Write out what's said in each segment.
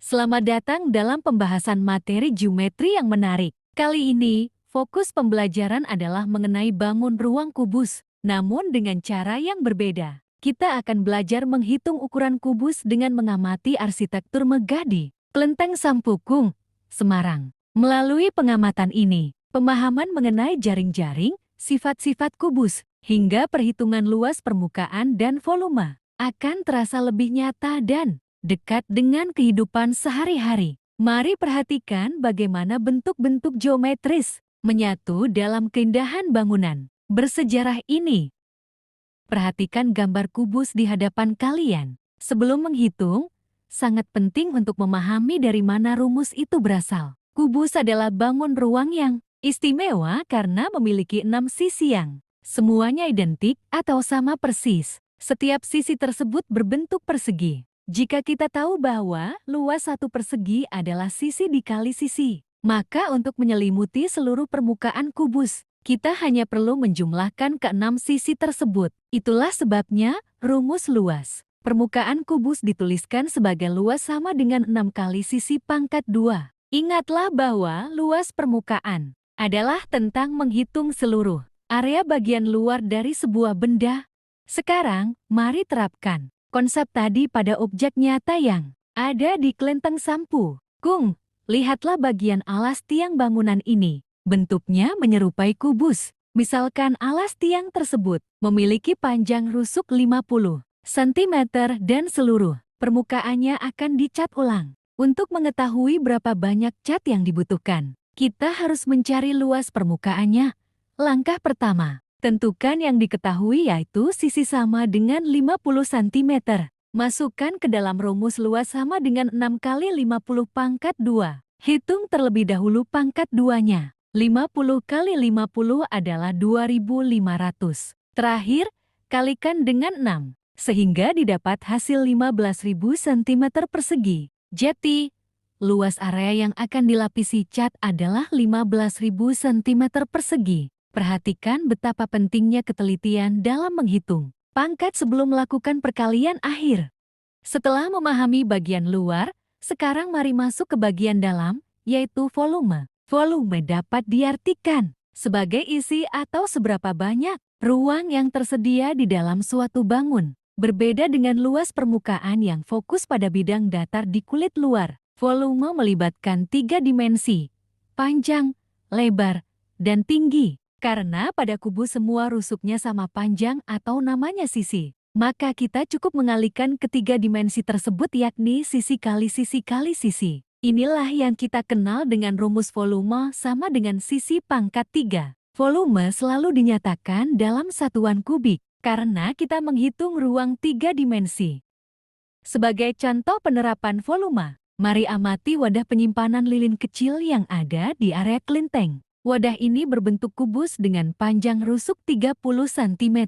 Selamat datang dalam pembahasan materi geometri yang menarik. Kali ini, fokus pembelajaran adalah mengenai bangun ruang kubus, namun dengan cara yang berbeda. Kita akan belajar menghitung ukuran kubus dengan mengamati arsitektur megah di Klenteng Sampukung, Semarang. Melalui pengamatan ini, pemahaman mengenai jaring-jaring, sifat-sifat kubus, hingga perhitungan luas permukaan dan volume akan terasa lebih nyata dan dekat dengan kehidupan sehari-hari. Mari perhatikan bagaimana bentuk-bentuk geometris menyatu dalam keindahan bangunan bersejarah ini. Perhatikan gambar kubus di hadapan kalian. Sebelum menghitung, sangat penting untuk memahami dari mana rumus itu berasal. Kubus adalah bangun ruang yang istimewa karena memiliki 6 sisi yang semuanya identik atau sama persis. Setiap sisi tersebut berbentuk persegi. Jika kita tahu bahwa luas satu persegi adalah sisi dikali sisi, maka untuk menyelimuti seluruh permukaan kubus, kita hanya perlu menjumlahkan ke-6 sisi tersebut. Itulah sebabnya rumus luas permukaan kubus dituliskan sebagai luas sama dengan 6 kali sisi pangkat 2. Ingatlah bahwa luas permukaan adalah tentang menghitung seluruh area bagian luar dari sebuah benda. Sekarang, mari terapkan konsep tadi pada objek nyata yang ada di Klenteng Sampukung. Lihatlah bagian alas tiang bangunan ini. Bentuknya menyerupai kubus. Misalkan alas tiang tersebut memiliki panjang rusuk 50 cm dan seluruh permukaannya akan dicat ulang. Untuk mengetahui berapa banyak cat yang dibutuhkan, kita harus mencari luas permukaannya. Langkah pertama, tentukan yang diketahui yaitu sisi sama dengan 50 cm. Masukkan ke dalam rumus luas sama dengan 6 kali 50 pangkat 2. Hitung terlebih dahulu pangkat 2-nya. 50 kali 50 adalah 2500. Terakhir, kalikan dengan 6, sehingga didapat hasil 15.000 cm persegi. Jadi, luas area yang akan dilapisi cat adalah 15.000 cm persegi. Perhatikan betapa pentingnya ketelitian dalam menghitung pangkat sebelum melakukan perkalian akhir. Setelah memahami bagian luar, sekarang mari masuk ke bagian dalam, yaitu volume. Volume dapat diartikan sebagai isi atau seberapa banyak ruang yang tersedia di dalam suatu bangun. Berbeda dengan luas permukaan yang fokus pada bidang datar di kulit luar, volume melibatkan 3 dimensi, panjang, lebar, dan tinggi. Karena pada kubus semua rusuknya sama panjang atau namanya sisi, maka kita cukup mengalihkan ketiga dimensi tersebut yakni sisi kali sisi kali sisi. Inilah yang kita kenal dengan rumus volume sama dengan sisi pangkat 3. Volume selalu dinyatakan dalam satuan kubik, karena kita menghitung ruang 3 dimensi. Sebagai contoh penerapan volume, mari amati wadah penyimpanan lilin kecil yang ada di area kelenteng. Wadah ini berbentuk kubus dengan panjang rusuk 30 cm.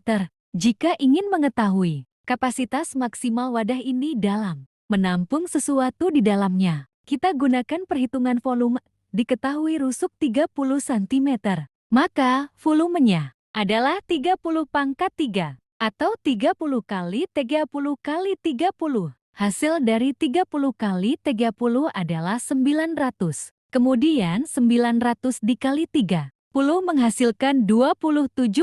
Jika ingin mengetahui kapasitas maksimal wadah ini dalam menampung sesuatu di dalamnya, kita gunakan perhitungan volume. Diketahui rusuk 30 cm, maka volumenya adalah 30 pangkat 3 atau 30 kali 30 kali 30. Hasil dari 30 kali 30 adalah 900. Kemudian 900 dikali 30 menghasilkan 27.000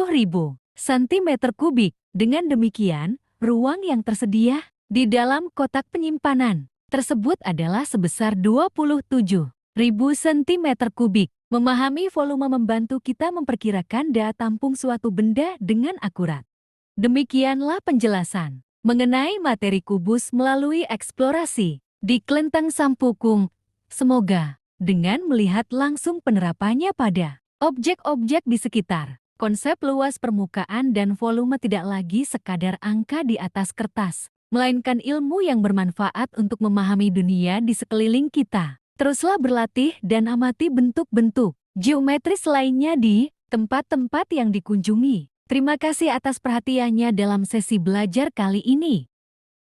cm kubik. Dengan demikian, ruang yang tersedia di dalam kotak penyimpanan tersebut adalah sebesar 27.000 cm kubik. Memahami volume membantu kita memperkirakan daya tampung suatu benda dengan akurat. Demikianlah penjelasan mengenai materi kubus melalui eksplorasi di Klenteng Sampukung. Semoga dengan melihat langsung penerapannya pada objek-objek di sekitar, konsep luas permukaan dan volume tidak lagi sekadar angka di atas kertas, melainkan ilmu yang bermanfaat untuk memahami dunia di sekeliling kita. Teruslah berlatih dan amati bentuk-bentuk geometris lainnya di tempat-tempat yang dikunjungi. Terima kasih atas perhatiannya dalam sesi belajar kali ini.